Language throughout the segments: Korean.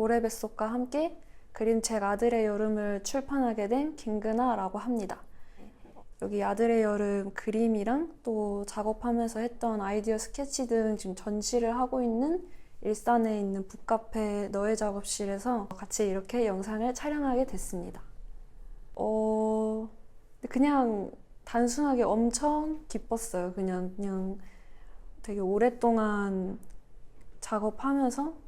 고래뱃속과 함께 그림책 아들의 여름을 출판하게 된 김그나라고 합니다. 여기 아들의 여름 그림이랑 또 작업하면서 했던 아이디어 스케치 등 지금 전시를 하고 있는 일산에 있는 북카페 너의 작업실에서 같이 이렇게 영상을 촬영하게 됐습니다. 그냥 단순하게 엄청 기뻤어요. 그냥 되게 오랫동안 작업하면서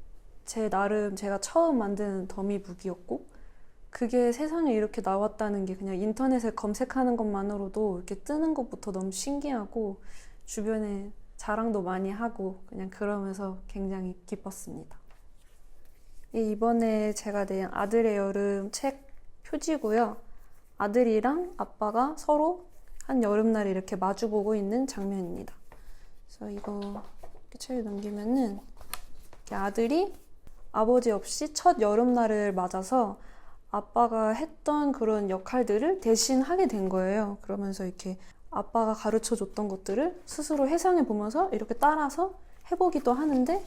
제 나름 제가 처음 만든 더미북이었고, 그게 세상에 이렇게 나왔다는 게 그냥 인터넷에 검색하는 것만으로도 이렇게 뜨는 것부터 너무 신기하고 주변에 자랑도 많이 하고 그냥 그러면서 굉장히 기뻤습니다. 이번에 제가 낸 아들의 여름 책 표지고요. 아들이랑 아빠가 서로 한 여름날에 이렇게 마주보고 있는 장면입니다. 그래서 이거 이렇게 책을 넘기면은 이렇게 아들이 아버지 없이 첫 여름날을 맞아서 아빠가 했던 그런 역할들을 대신 하게 된 거예요. 그러면서 이렇게 아빠가 가르쳐 줬던 것들을 스스로 회상해 보면서 이렇게 따라서 해보기도 하는데,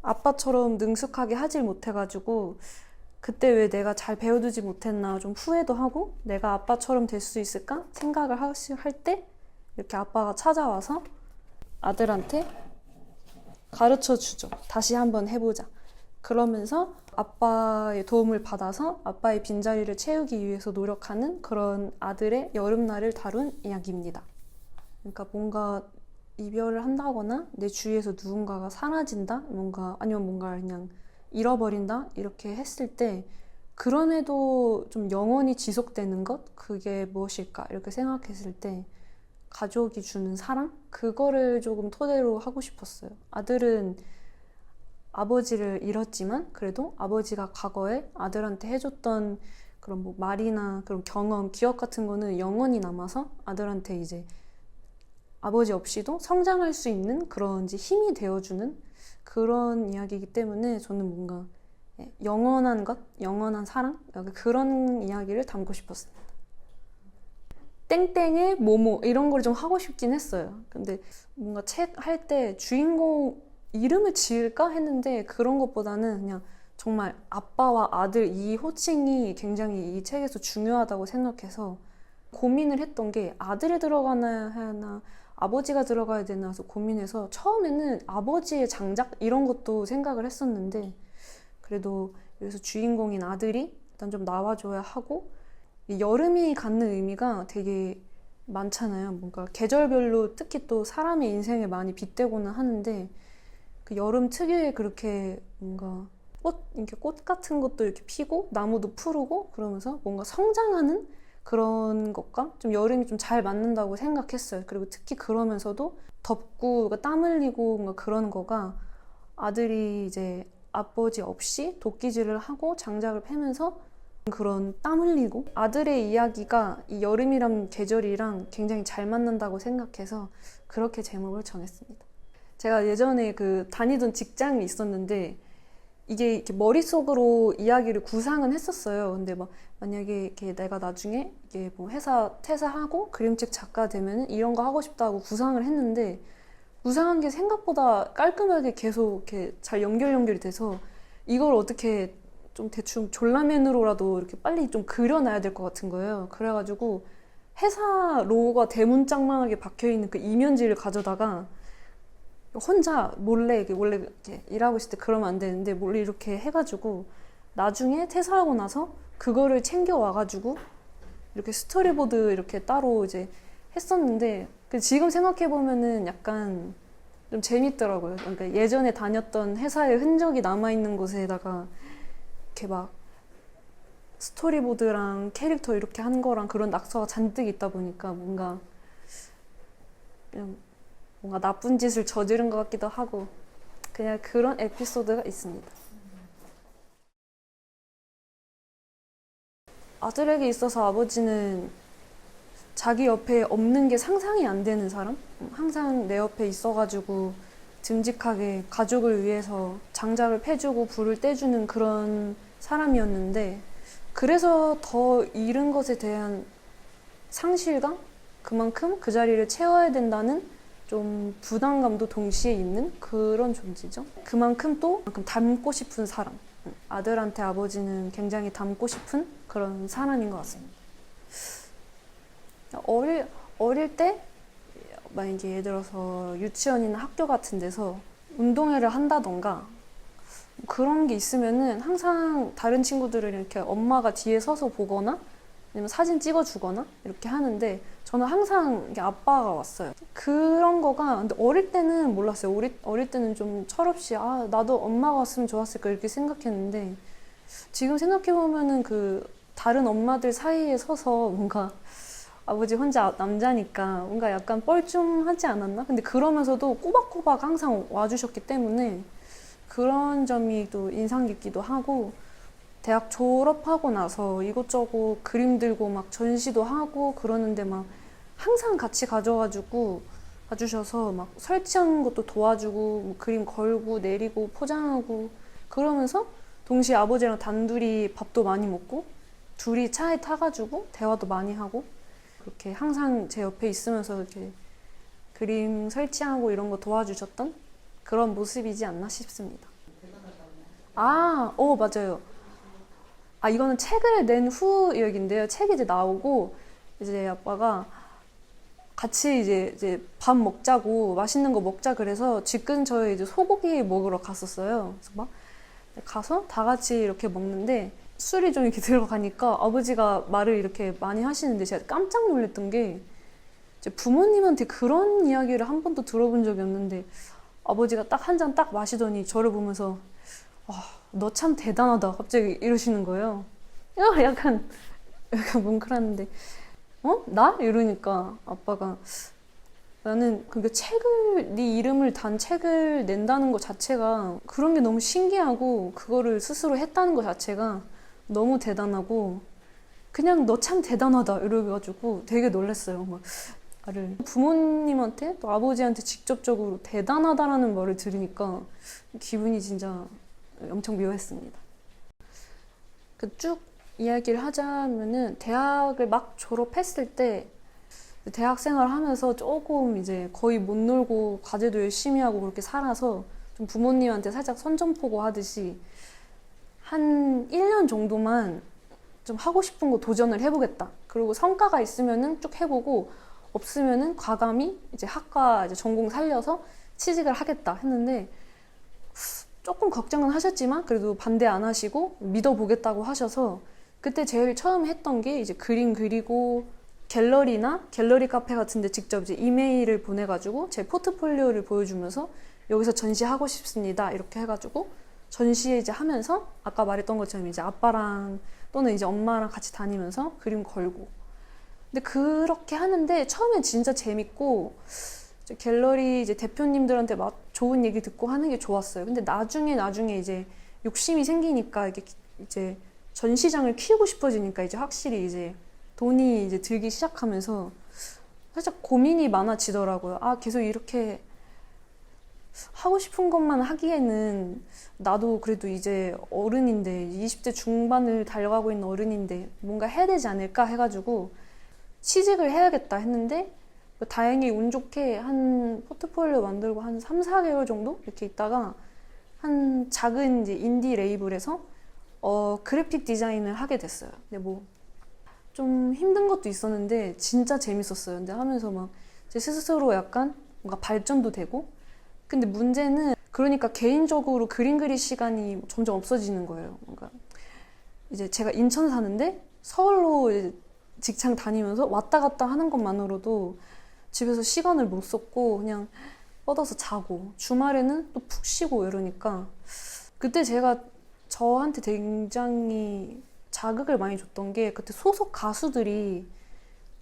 아빠처럼 능숙하게 하질 못해가지고 그때 왜 내가 잘 배워두지 못했나 좀 후회도 하고, 내가 아빠처럼 될 수 있을까 생각을 할 때 이렇게 아빠가 찾아와서 아들한테 가르쳐 주죠. 다시 한번 해보자. 그러면서 아빠의 도움을 받아서 아빠의 빈자리를 채우기 위해서 노력하는 그런 아들의 여름날을 다룬 이야기입니다. 그러니까 뭔가 이별을 한다거나 내 주위에서 누군가가 사라진다? 아니면 뭔가 그냥 잃어버린다? 이렇게 했을 때 그럼에도 좀 영원히 지속되는 것? 그게 무엇일까? 이렇게 생각했을 때 가족이 주는 사랑? 그거를 조금 토대로 하고 싶었어요. 아들은 아버지를 잃었지만 그래도 아버지가 과거에 아들한테 해줬던 그런 뭐 말이나 그런 경험, 기억 같은 거는 영원히 남아서 아들한테 이제 아버지 없이도 성장할 수 있는 그런 이제 힘이 되어주는 그런 이야기이기 때문에 저는 뭔가 영원한 것, 영원한 사랑? 그런 이야기를 담고 싶었습니다. 땡땡의 모모 이런 걸 좀 하고 싶긴 했어요. 근데 뭔가 책 할 때 주인공 이름을 지을까 했는데 그런 것보다는 그냥 정말 아빠와 아들 이 호칭이 굉장히 이 책에서 중요하다고 생각해서 고민을 했던 게 아들이 들어가나 하나 아버지가 들어가야 되나 해서 고민해서 처음에는 아버지의 장작 이런 것도 생각을 했었는데, 그래도 여기서 주인공인 아들이 일단 좀 나와줘야 하고, 이 여름이 갖는 의미가 되게 많잖아요. 뭔가 계절별로 특히 또 사람의 인생에 많이 빗대고는 하는데, 그 여름 특유의 그렇게 뭔가 이렇게 꽃 같은 것도 이렇게 피고 나무도 푸르고 그러면서 뭔가 성장하는 그런 것과 좀 여름이 좀 잘 맞는다고 생각했어요. 그리고 특히 그러면서도 덥고 땀 흘리고 뭔가 그런 거가 아들이 이제 아버지 없이 도끼질을 하고 장작을 패면서 그런 땀 흘리고 아들의 이야기가 이 여름이란 계절이랑 굉장히 잘 맞는다고 생각해서 그렇게 제목을 정했습니다. 제가 예전에 다니던 직장이 있었는데 이게 이렇게 머릿속으로 이야기를 구상은 했었어요. 근데 만약에 이렇게 내가 나중에 이게 뭐 회사 퇴사하고 그림책 작가 되면은 이런 거 하고 싶다고 구상을 했는데, 구상한 게 생각보다 깔끔하게 계속 이렇게 잘 연결이 돼서 이걸 어떻게 좀 대충 졸라맨으로라도 이렇게 빨리 좀 그려놔야 될 것 같은 거예요. 그래가지고 회사 로고가 대문짝만하게 박혀있는 그 이면지를 가져다가 혼자 몰래 원래 이렇게 일하고 있을 때 그러면 안 되는데 몰래 이렇게 해가지고 나중에 퇴사하고 나서 그거를 챙겨 와가지고 이렇게 스토리보드 이렇게 따로 이제 했었는데, 지금 생각해 보면은 약간 좀 재밌더라고요. 그러니까 예전에 다녔던 회사의 흔적이 남아 있는 곳에다가 이렇게 막 스토리보드랑 캐릭터 이렇게 한 거랑 그런 낙서가 잔뜩 있다 보니까 뭔가 나쁜 짓을 저지른 것 같기도 하고 그냥 그런 에피소드가 있습니다. 아들에게 있어서 아버지는 자기 옆에 없는 게 상상이 안 되는 사람? 항상 내 옆에 있어가지고 듬직하게 가족을 위해서 장작을 패주고 불을 떼주는 그런 사람이었는데, 그래서 더 잃은 것에 대한 상실감? 그만큼 그 자리를 채워야 된다는 좀 부담감도 동시에 있는 그런 존재죠. 그만큼 또 닮고 싶은 사람. 아들한테 아버지는 굉장히 닮고 싶은 그런 사람인 것 같습니다. 어릴 때 만약에 예를 들어서 유치원이나 학교 같은 데서 운동회를 한다던가 그런 게 있으면은 항상 다른 친구들을 이렇게 엄마가 뒤에 서서 보거나 아니면 사진 찍어주거나 이렇게 하는데 저는 항상 이게 아빠가 왔어요. 그런 거가 근데 어릴 때는 몰랐어요. 어릴 때는 좀 철없이 아 나도 엄마가 왔으면 좋았을까 이렇게 생각했는데 지금 생각해보면은 그 다른 엄마들 사이에 서서 뭔가 아버지 혼자 남자니까 뭔가 약간 뻘쭘하지 않았나? 근데 그러면서도 꼬박꼬박 항상 와주셨기 때문에 그런 점이 또 인상 깊기도 하고 대학 졸업하고 나서 이것저것 그림 들고 막 전시도 하고 그러는데 막 항상 같이 가져가지고 가주셔서 막 설치하는 것도 도와주고 뭐 그림 걸고 내리고 포장하고 그러면서 동시에 아버지랑 단둘이 밥도 많이 먹고 둘이 차에 타가지고 대화도 많이 하고 그렇게 항상 제 옆에 있으면서 이렇게 그림 설치하고 이런 거 도와주셨던 그런 모습이지 않나 싶습니다. 맞아요. 이거는 책을 낸 후 이야기인데요. 책이 이제 나오고 이제 아빠가 같이 이제 밥 먹자고 맛있는 거 먹자 그래서 집 근처에 이제 소고기 먹으러 갔었어요. 그래서 막 가서 다 같이 이렇게 먹는데 술이 좀 이렇게 들어가니까 아버지가 말을 이렇게 많이 하시는데 제가 깜짝 놀랐던 게 이제 부모님한테 그런 이야기를 한 번도 들어본 적이 없는데 아버지가 딱 한 잔 딱 마시더니 저를 보면서 너 참 대단하다 갑자기 이러시는 거예요. 약간 뭉클하는데 나? 이러니까 아빠가 나는 그게 네 이름을 단 책을 낸다는 것 자체가 그런 게 너무 신기하고 그거를 스스로 했다는 것 자체가 너무 대단하고 그냥 너 참 대단하다 이래가지고 되게 놀랐어요. 막 부모님한테 또 아버지한테 직접적으로 대단하다라는 말을 들으니까 기분이 진짜 엄청 묘했습니다. 쭉 이야기를 하자면은 대학을 막 졸업했을 때 대학 생활을 하면서 조금 이제 거의 못 놀고 과제도 열심히 하고 그렇게 살아서 좀 부모님한테 살짝 선전포고 하듯이 한 1년 정도만 좀 하고 싶은 거 도전을 해보겠다. 그리고 성과가 있으면은 쭉 해보고 없으면은 과감히 이제 학과 이제 전공 살려서 취직을 하겠다 했는데 조금 걱정은 하셨지만 그래도 반대 안 하시고 믿어보겠다고 하셔서 그때 제일 처음 했던 게 이제 그림 그리고 갤러리나 갤러리 카페 같은 데 직접 이제 이메일을 보내가지고 제 포트폴리오를 보여주면서 여기서 전시하고 싶습니다. 이렇게 해가지고 전시회 이제 하면서 아까 말했던 것처럼 이제 아빠랑 또는 이제 엄마랑 같이 다니면서 그림 걸고 근데 그렇게 하는데 처음엔 진짜 재밌고 이제 갤러리 이제 대표님들한테 막 좋은 얘기 듣고 하는 게 좋았어요. 근데 나중에 이제 욕심이 생기니까 이게 이제 전시장을 키우고 싶어지니까 이제 확실히 이제 돈이 이제 들기 시작하면서 살짝 고민이 많아지더라고요. 계속 이렇게 하고 싶은 것만 하기에는 나도 그래도 이제 어른인데 20대 중반을 달려가고 있는 어른인데 뭔가 해야 되지 않을까 해가지고 취직을 해야겠다 했는데 다행히 운 좋게 한 포트폴리오 만들고 한 3, 4개월 정도 이렇게 있다가 한 작은 이제 인디 레이블에서 그래픽 디자인을 하게 됐어요. 근데 뭐 좀 힘든 것도 있었는데 진짜 재밌었어요. 근데 하면서 막 제 스스로 약간 뭔가 발전도 되고 근데 문제는 그러니까 개인적으로 그림 그릴 시간이 점점 없어지는 거예요. 뭔가 이제 제가 인천 사는데 서울로 이제 직장 다니면서 왔다 갔다 하는 것만으로도 집에서 시간을 못 썼고 그냥 뻗어서 자고 주말에는 또 푹 쉬고 이러니까 그때 제가 저한테 굉장히 자극을 많이 줬던 게 그때 소속 가수들이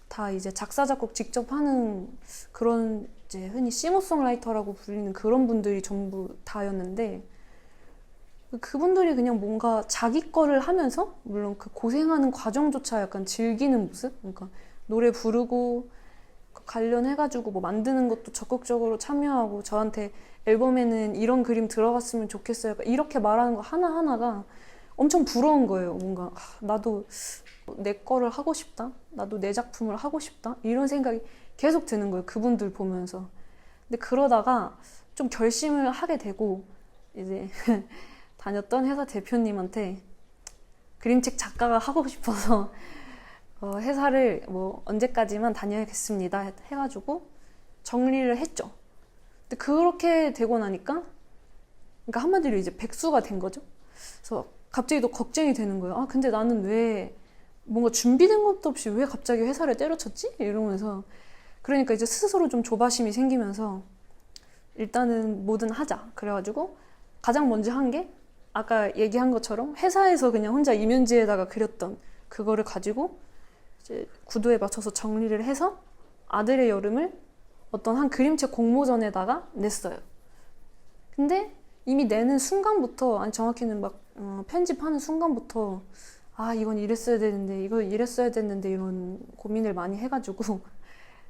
다 이제 작사 작곡 직접 하는 그런 이제 흔히 싱어송라이터라고 불리는 그런 분들이 전부 다였는데 그분들이 그냥 뭔가 자기 거를 하면서 물론 그 고생하는 과정조차 약간 즐기는 모습 그러니까 노래 부르고 관련해가지고 뭐 만드는 것도 적극적으로 참여하고 저한테 앨범에는 이런 그림 들어갔으면 좋겠어요 이렇게 말하는 거 하나하나가 엄청 부러운 거예요. 뭔가 나도 내 거를 하고 싶다 나도 내 작품을 하고 싶다 이런 생각이 계속 드는 거예요. 그분들 보면서. 근데 그러다가 좀 결심을 하게 되고 이제 다녔던 회사 대표님한테 그림책 작가가 하고 싶어서 회사를 뭐 언제까지만 다녀야겠습니다 해가지고 정리를 했죠. 근데 그렇게 되고 나니까 그러니까 한마디로 이제 백수가 된 거죠. 그래서 갑자기 또 걱정이 되는 거예요. 아 근데 나는 왜 뭔가 준비된 것도 없이 왜 갑자기 회사를 때려쳤지? 이러면서 그러니까 이제 스스로 좀 조바심이 생기면서 일단은 뭐든 하자. 그래가지고 가장 먼저 한 게 아까 얘기한 것처럼 회사에서 그냥 혼자 이면지에다가 그렸던 그거를 가지고 이제 구도에 맞춰서 정리를 해서 아들의 여름을 어떤 한 그림책 공모전에다가 냈어요. 근데 이미 내는 순간부터, 아니 정확히는 막 편집하는 순간부터 아 이건 이랬어야 되는데 이거 이랬어야 됐는데 이런 고민을 많이 해가지고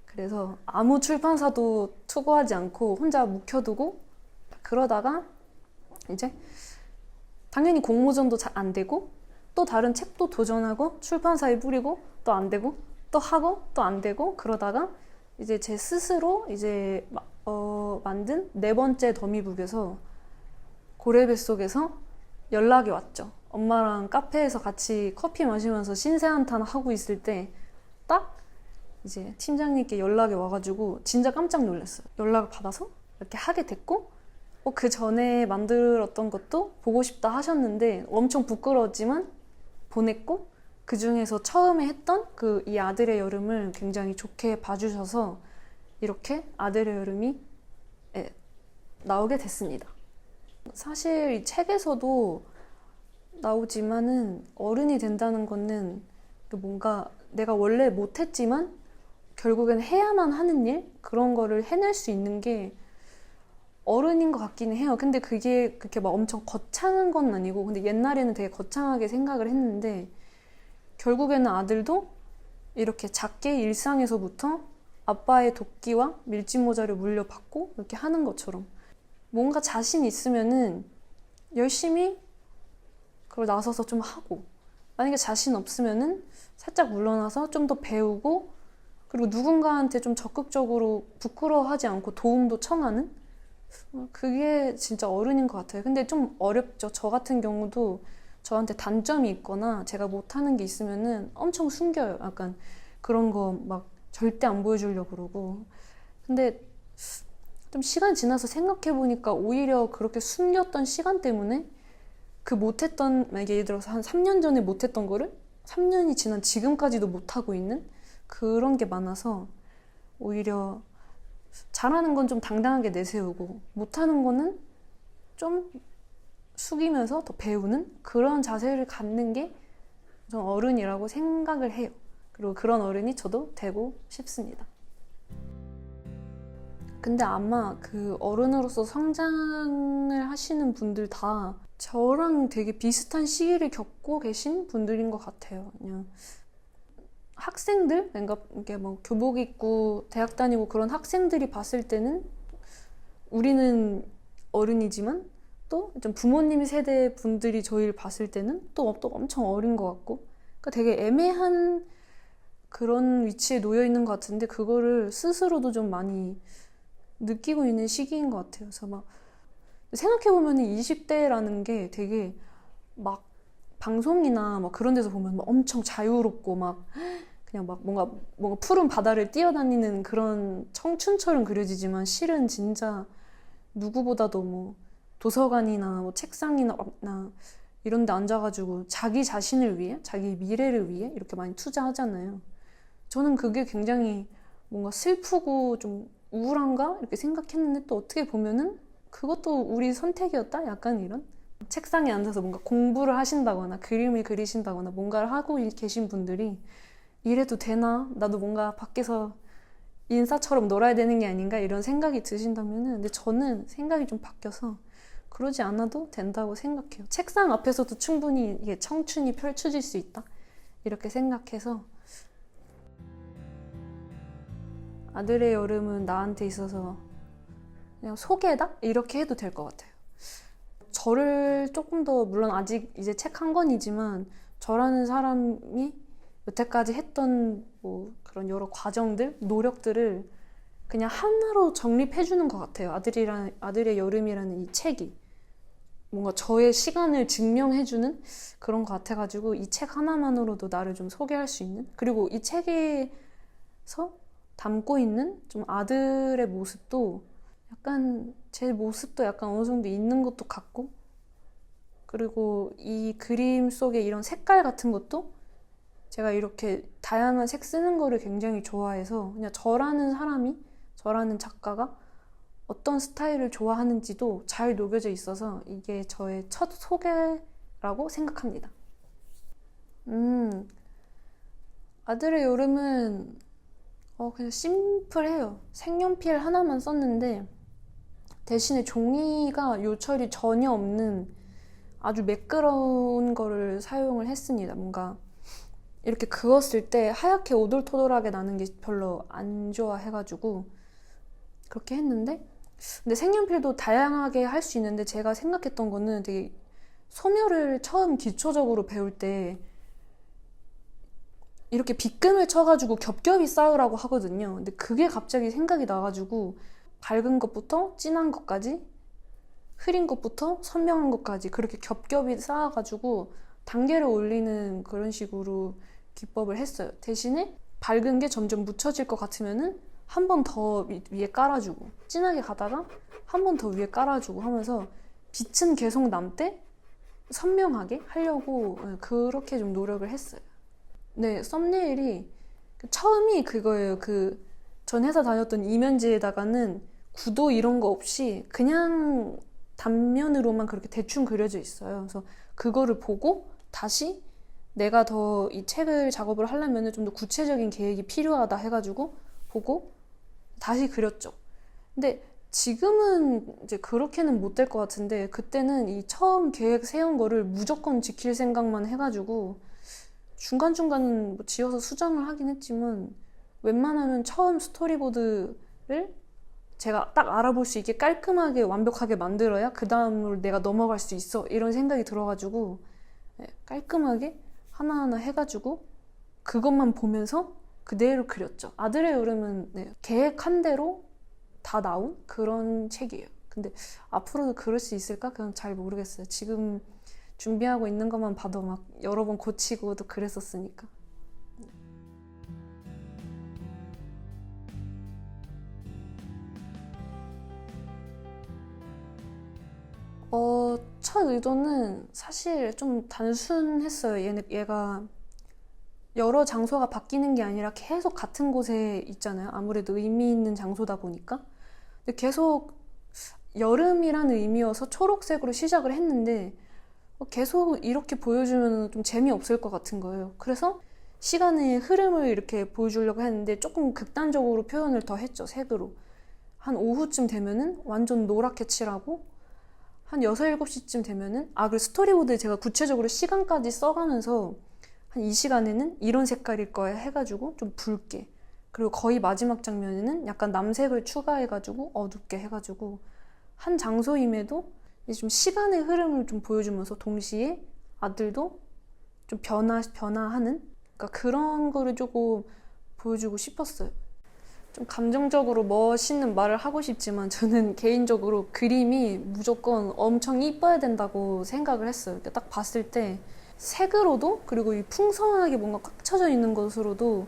그래서 아무 출판사도 투고하지 않고 혼자 묵혀두고 그러다가 이제 당연히 공모전도 잘 안 되고 또 다른 책도 도전하고 출판사에 뿌리고 또 안 되고 또 하고 또 안 되고 그러다가 이제 제 스스로 이제 만든 네 번째 더미북에서 고래 뱃속에서 연락이 왔죠. 엄마랑 카페에서 같이 커피 마시면서 신세 한탄 하고 있을 때 딱 이제 팀장님께 연락이 와가지고 진짜 깜짝 놀랐어요. 연락을 받아서 이렇게 하게 됐고 그 전에 만들었던 것도 보고 싶다 하셨는데 엄청 부끄러웠지만 보냈고 그 중에서 처음에 했던 그 이 아들의 여름을 굉장히 좋게 봐주셔서 이렇게 아들의 여름이 나오게 됐습니다. 사실 이 책에서도 나오지만은 어른이 된다는 거는 뭔가 내가 원래 못했지만 결국엔 해야만 하는 일? 그런 거를 해낼 수 있는 게 어른인 것 같기는 해요. 근데 그게 그렇게 막 엄청 거창한 건 아니고 근데 옛날에는 되게 거창하게 생각을 했는데 결국에는 아들도 이렇게 작게 일상에서부터 아빠의 도끼와 밀짚모자를 물려받고 이렇게 하는 것처럼 뭔가 자신 있으면은 열심히 그걸 나서서 좀 하고 만약에 자신 없으면은 살짝 물러나서 좀 더 배우고 그리고 누군가한테 좀 적극적으로 부끄러워하지 않고 도움도 청하는 그게 진짜 어른인 것 같아요. 근데 좀 어렵죠. 저 같은 경우도 저한테 단점이 있거나 제가 못하는 게 있으면은 엄청 숨겨요. 약간 그런 거 막 절대 안 보여주려고 그러고. 근데 좀 시간이 지나서 생각해보니까 오히려 그렇게 숨겼던 시간 때문에 그 못했던, 만약에 예를 들어서 한 3년 전에 못했던 거를 3년이 지난 지금까지도 못하고 있는 그런 게 많아서 오히려 잘하는 건 좀 당당하게 내세우고 못하는 거는 좀 숙이면서 더 배우는 그런 자세를 갖는 게 좀 어른이라고 생각을 해요. 그리고 그런 어른이 저도 되고 싶습니다. 근데 아마 그 어른으로서 성장을 하시는 분들 다 저랑 되게 비슷한 시기를 겪고 계신 분들인 것 같아요. 그냥 학생들, 그러니까 이게 뭐 교복 입고 대학 다니고 그런 학생들이 봤을 때는 우리는 어른이지만 또 좀 부모님 세대 분들이 저희를 봤을 때는 또 엄청 어린 것 같고, 그러니까 되게 애매한 그런 위치에 놓여 있는 것 같은데 그거를 스스로도 좀 많이 느끼고 있는 시기인 것 같아요. 그래서 막 생각해보면 20대라는 게 되게 막 방송이나 막 그런 데서 보면 막 엄청 자유롭고 막 그냥 막 뭔가 푸른 바다를 뛰어다니는 그런 청춘처럼 그려지지만 실은 진짜 누구보다도 뭐 도서관이나 뭐 책상이나 이런 데 앉아가지고 자기 자신을 위해, 자기 미래를 위해 이렇게 많이 투자하잖아요. 저는 그게 굉장히 뭔가 슬프고 좀 우울한가? 이렇게 생각했는데 또 어떻게 보면은 그것도 우리 선택이었다? 약간 이런? 책상에 앉아서 뭔가 공부를 하신다거나 그림을 그리신다거나 뭔가를 하고 계신 분들이 이래도 되나? 나도 뭔가 밖에서 인싸처럼 놀아야 되는 게 아닌가? 이런 생각이 드신다면은 근데 저는 생각이 좀 바뀌어서 그러지 않아도 된다고 생각해요. 책상 앞에서도 충분히 이게 청춘이 펼쳐질 수 있다. 이렇게 생각해서 아들의 여름은 나한테 있어서 그냥 소개다? 이렇게 해도 될 것 같아요. 저를 조금 더, 물론 아직 이제 책 한 권이지만 저라는 사람이 여태까지 했던 뭐 그런 여러 과정들, 노력들을 그냥 하나로 정립해주는 것 같아요. 아들의 여름이라는 이 책이. 뭔가 저의 시간을 증명해주는 그런 것 같아가지고 이 책 하나만으로도 나를 좀 소개할 수 있는, 그리고 이 책에서 담고 있는 좀 아들의 모습도 약간 제 모습도 약간 어느 정도 있는 것도 같고, 그리고 이 그림 속에 이런 색깔 같은 것도 제가 이렇게 다양한 색 쓰는 거를 굉장히 좋아해서 그냥 저라는 사람이, 저라는 작가가 어떤 스타일을 좋아하는지도 잘 녹여져 있어서 이게 저의 첫 소개라고 생각합니다. 아들의 여름은 그냥 심플해요. 색연필 하나만 썼는데 대신에 종이가 요철이 전혀 없는 아주 매끄러운 거를 사용을 했습니다. 뭔가 이렇게 그었을 때 하얗게 오돌토돌하게 나는 게 별로 안 좋아해가지고 그렇게 했는데, 근데 색연필도 다양하게 할 수 있는데 제가 생각했던 거는 되게 소묘를 처음 기초적으로 배울 때 이렇게 빗금을 쳐가지고 겹겹이 쌓으라고 하거든요. 근데 그게 갑자기 생각이 나가지고 밝은 것부터 진한 것까지, 흐린 것부터 선명한 것까지 그렇게 겹겹이 쌓아가지고 단계를 올리는 그런 식으로 기법을 했어요. 대신에 밝은 게 점점 묻혀질 것 같으면은 한 번 더 위에 깔아주고, 진하게 가다가 한 번 더 위에 깔아주고 하면서 빛은 계속 남되 선명하게 하려고 그렇게 좀 노력을 했어요. 네, 썸네일이 처음이 그거예요. 전 회사 다녔던 이면지에다가는 구도 이런 거 없이 그냥 단면으로만 그렇게 대충 그려져 있어요. 그래서 그거를 보고 다시 내가 더 이 책을 작업을 하려면 좀 더 구체적인 계획이 필요하다 해가지고 보고 다시 그렸죠. 근데 지금은 이제 그렇게는 못 될 것 같은데 그때는 이 처음 계획 세운 거를 무조건 지킬 생각만 해가지고 중간중간 뭐 지워서 수정을 하긴 했지만 웬만하면 처음 스토리보드를 제가 딱 알아볼 수 있게 깔끔하게 완벽하게 만들어야 그 다음으로 내가 넘어갈 수 있어, 이런 생각이 들어가지고 깔끔하게 하나하나 해가지고 그것만 보면서 그대로 그렸죠. 아들의 여름은 계획한 대로 다 나온 그런 책이에요. 근데 앞으로도 그럴 수 있을까? 그건 잘 모르겠어요. 지금 준비하고 있는 것만 봐도 막 여러 번 고치고도 그랬었으니까. 첫 의도는 사실 좀 단순했어요. 얘가 여러 장소가 바뀌는 게 아니라 계속 같은 곳에 있잖아요. 아무래도 의미 있는 장소다 보니까. 근데 계속 여름이라는 의미여서 초록색으로 시작을 했는데 계속 이렇게 보여주면 좀 재미없을 것 같은 거예요. 그래서 시간의 흐름을 이렇게 보여주려고 했는데 조금 극단적으로 표현을 더 했죠, 색으로. 한 오후쯤 되면은 완전 노랗게 칠하고 한 6, 7시쯤 되면은 그 스토리보드에 제가 구체적으로 시간까지 써가면서 한 이 시간에는 이런 색깔일 거야 해가지고 좀 붉게, 그리고 거의 마지막 장면에는 약간 남색을 추가해가지고 어둡게 해가지고 한 장소임에도 좀 시간의 흐름을 좀 보여주면서 동시에 아들도 좀 변화하는, 그러니까 그런 거를 조금 보여주고 싶었어요. 좀 감정적으로 멋있는 말을 하고 싶지만 저는 개인적으로 그림이 무조건 엄청 이뻐야 된다고 생각을 했어요. 딱 봤을 때 색으로도, 그리고 이 풍성하게 뭔가 꽉 차져 있는 것으로도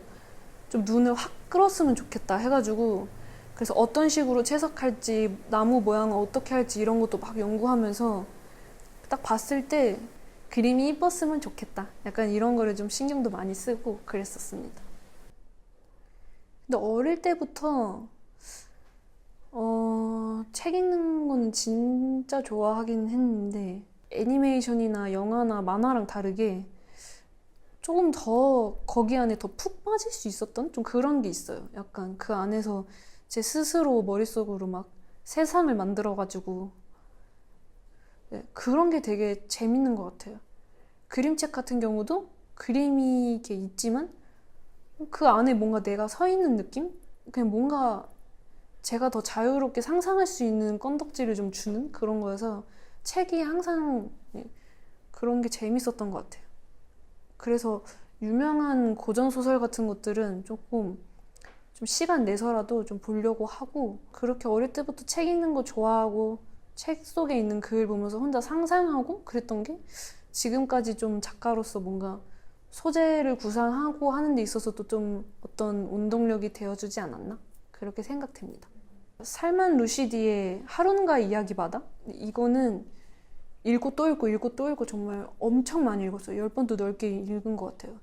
좀 눈을 확 끌었으면 좋겠다 해가지고, 그래서 어떤 식으로 채석할지, 나무 모양을 어떻게 할지 이런 것도 막 연구하면서 딱 봤을 때 그림이 이뻤으면 좋겠다, 약간 이런 거를 좀 신경도 많이 쓰고 그랬었습니다. 근데 어릴 때부터 책 읽는 거는 진짜 좋아하긴 했는데 애니메이션이나 영화나 만화랑 다르게 조금 더 거기 안에 더 푹 빠질 수 있었던 좀 그런 게 있어요. 약간 그 안에서 제 스스로 머릿속으로 막 세상을 만들어가지고 그런 게 되게 재밌는 것 같아요. 그림책 같은 경우도 그림이 이렇게 있지만 그 안에 뭔가 내가 서 있는 느낌? 그냥 뭔가 제가 더 자유롭게 상상할 수 있는 건덕지를 좀 주는 그런 거여서 책이 항상 그런 게 재밌었던 것 같아요. 그래서 유명한 고전소설 같은 것들은 조금 좀 시간 내서라도 좀 보려고 하고, 그렇게 어릴 때부터 책 읽는 거 좋아하고 책 속에 있는 글 보면서 혼자 상상하고 그랬던 게 지금까지 좀 작가로서 뭔가 소재를 구상하고 하는 데 있어서도 좀 어떤 원동력이 되어주지 않았나? 그렇게 생각됩니다. 살만 루시디의 하룬가의 이야기바다? 이거는 읽고 또 읽고 읽고 또 읽고 정말 엄청 많이 읽었어요. 10번도 넘게 읽은 것 같아요.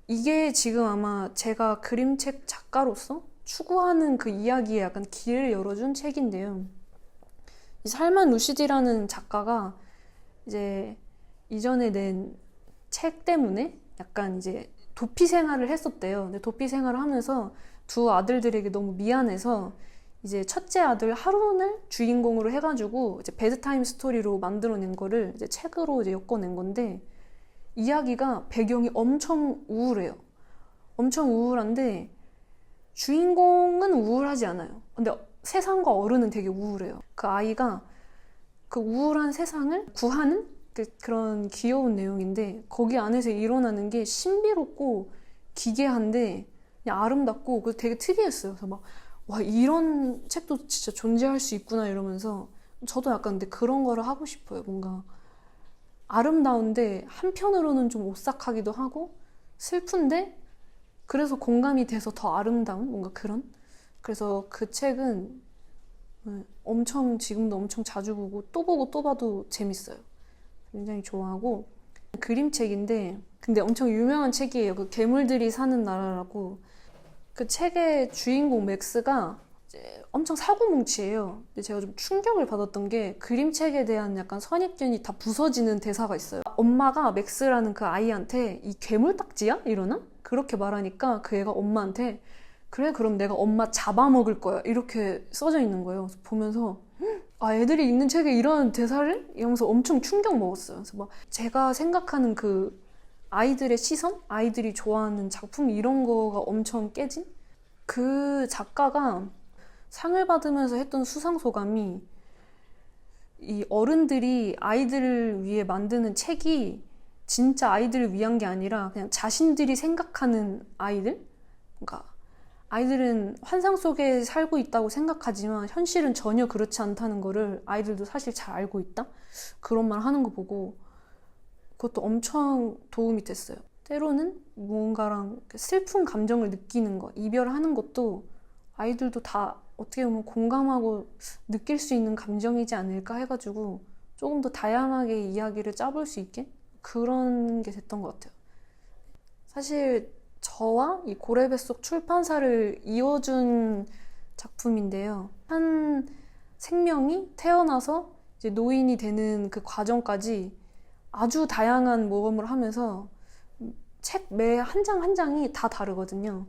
이게 지금 아마 제가 그림책 작가로서 추구하는 그 이야기에 약간 길을 열어준 책인데요. 이 살만 루시디라는 작가가 이제 이전에 낸 책 때문에 약간 이제 도피 생활을 했었대요. 근데 도피 생활을 하면서 두 아들들에게 너무 미안해서 이제 첫째 아들 하룬을 주인공으로 해가지고 이제 베드타임 스토리로 만들어낸 거를 이제 책으로 이제 엮어낸 건데 이야기가 배경이 엄청 우울해요. 엄청 우울한데 주인공은 우울하지 않아요. 근데 세상과 어른은 되게 우울해요. 그 아이가 그 우울한 세상을 구하는 그런 귀여운 내용인데 거기 안에서 일어나는 게 신비롭고 기괴한데 그냥 아름답고 그 되게 특이했어요. 그래서 막 와, 이런 책도 진짜 존재할 수 있구나 이러면서 저도 약간 근데 그런 거를 하고 싶어요. 뭔가 아름다운데 한편으로는 좀 오싹하기도 하고 슬픈데 그래서 공감이 돼서 더 아름다운 뭔가 그런. 그래서 그 책은 엄청 지금도 엄청 자주 보고 또 봐도 재밌어요. 굉장히 좋아하고 그림책인데 근데 엄청 유명한 책이에요. 그 괴물들이 사는 나라라고. 그 책의 주인공 맥스가 이제 엄청 사고뭉치예요. 근데 제가 좀 충격을 받았던 게 그림책에 대한 약간 선입견이 다 부서지는 대사가 있어요. 엄마가 맥스라는 그 아이한테 이 괴물 딱지야? 이러나? 그렇게 말하니까 그 애가 엄마한테 그래 그럼 내가 엄마 잡아먹을 거야 이렇게 써져 있는 거예요. 그래서 보면서 아 애들이 읽는 책에 이런 대사를? 이러면서 엄청 충격 먹었어요. 그래서 막 제가 생각하는 그 아이들의 시선? 아이들이 좋아하는 작품 이런 거가 엄청 깨진? 그 작가가 상을 받으면서 했던 수상소감이 이 어른들이 아이들을 위해 만드는 책이 진짜 아이들을 위한 게 아니라 그냥 자신들이 생각하는 아이들? 그러니까 아이들은 환상 속에 살고 있다고 생각하지만 현실은 전혀 그렇지 않다는 거를 아이들도 사실 잘 알고 있다? 그런 말 하는 거 보고 그것도 엄청 도움이 됐어요. 때로는 무언가랑 슬픈 감정을 느끼는 거, 이별하는 것도 아이들도 다 어떻게 보면 공감하고 느낄 수 있는 감정이지 않을까 해가지고 조금 더 다양하게 이야기를 짜볼 수 있게 그런 게 됐던 것 같아요. 사실 저와 이 고래뱃속 출판사를 이어준 작품인데요. 한 생명이 태어나서 이제 노인이 되는 그 과정까지 아주 다양한 모험을 하면서 책 매 한 장 한 장이 다 다르거든요.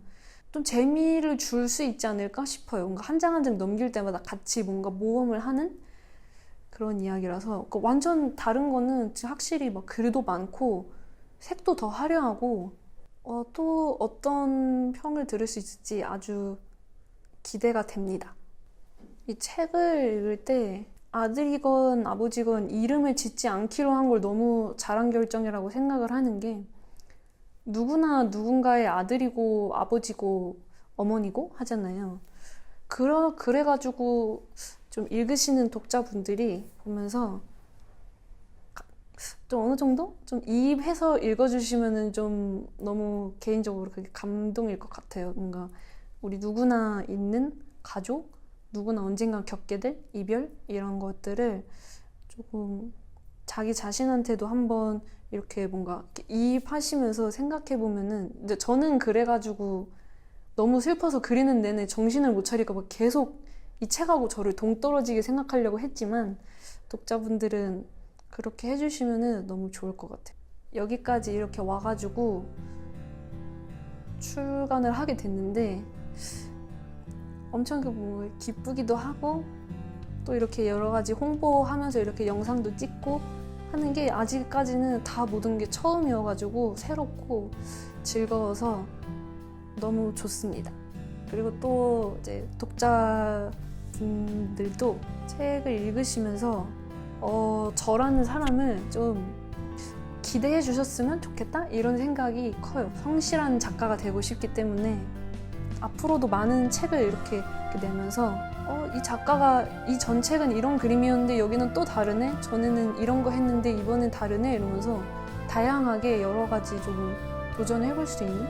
좀 재미를 줄 수 있지 않을까 싶어요. 뭔가 한 장 한 장 넘길 때마다 같이 뭔가 모험을 하는 그런 이야기라서 완전 다른 거는 확실히 막 글도 많고 색도 더 화려하고 또 어떤 평을 들을 수 있을지 아주 기대가 됩니다. 이 책을 읽을 때 아들이건 아버지건 이름을 짓지 않기로 한 걸 너무 잘한 결정이라고 생각을 하는 게 누구나 누군가의 아들이고 아버지고 어머니고 하잖아요. 그래가지고 좀 읽으시는 독자분들이 보면서 좀 어느 정도 좀 이입해서 읽어주시면은 좀 너무 개인적으로 그게 감동일 것 같아요. 뭔가 우리 누구나 있는 가족, 누구나 언젠가 겪게 될 이별 이런 것들을 조금 자기 자신한테도 한번 이렇게 뭔가 이입하시면서 생각해 보면은 이제 저는 그래가지고 너무 슬퍼서 그리는 내내 정신을 못 차릴까 봐 계속 이 책하고 저를 동떨어지게 생각하려고 했지만 독자분들은 그렇게 해주시면은 너무 좋을 것 같아요. 여기까지 이렇게 와가지고 출간을 하게 됐는데 엄청 뭐 기쁘기도 하고 또 이렇게 여러 가지 홍보하면서 이렇게 영상도 찍고 하는 게 아직까지는 다 모든 게 처음이어가지고 새롭고 즐거워서 너무 좋습니다. 그리고 또 이제 독자분들도 책을 읽으시면서 저라는 사람을 좀 기대해 주셨으면 좋겠다 이런 생각이 커요. 성실한 작가가 되고 싶기 때문에 앞으로도 많은 책을 이렇게 이렇게 내면서 이 작가가 이 전 책은 이런 그림이었는데 여기는 또 다르네? 전에는 이런 거 했는데 이번엔 다르네? 이러면서 다양하게 여러 가지 조금 도전해볼 수 있는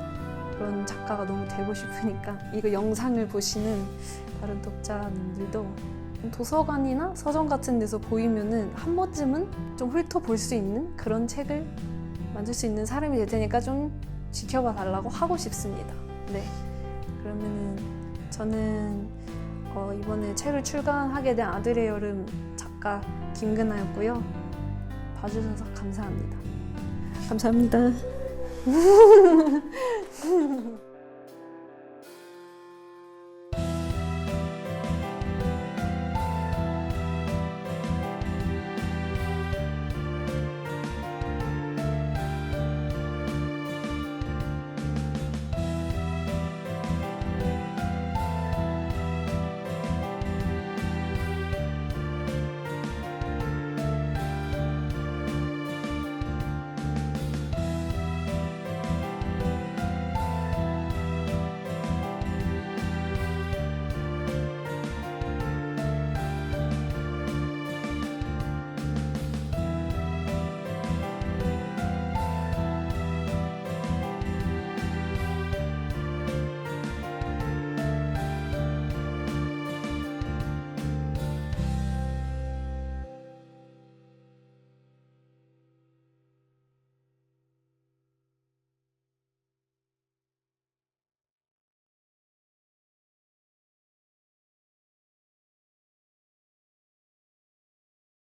그런 작가가 너무 되고 싶으니까 이거 영상을 보시는 다른 독자님들도 도서관이나 서점 같은 데서 보이면은 한 번쯤은 좀 훑어볼 수 있는 그런 책을 만들 수 있는 사람이 될 테니까 좀 지켜봐 달라고 하고 싶습니다. 네, 그러면은 저는 이번에 책을 출간하게 된 아들의 여름 작가 김근아였고요. 봐주셔서 감사합니다. 감사합니다.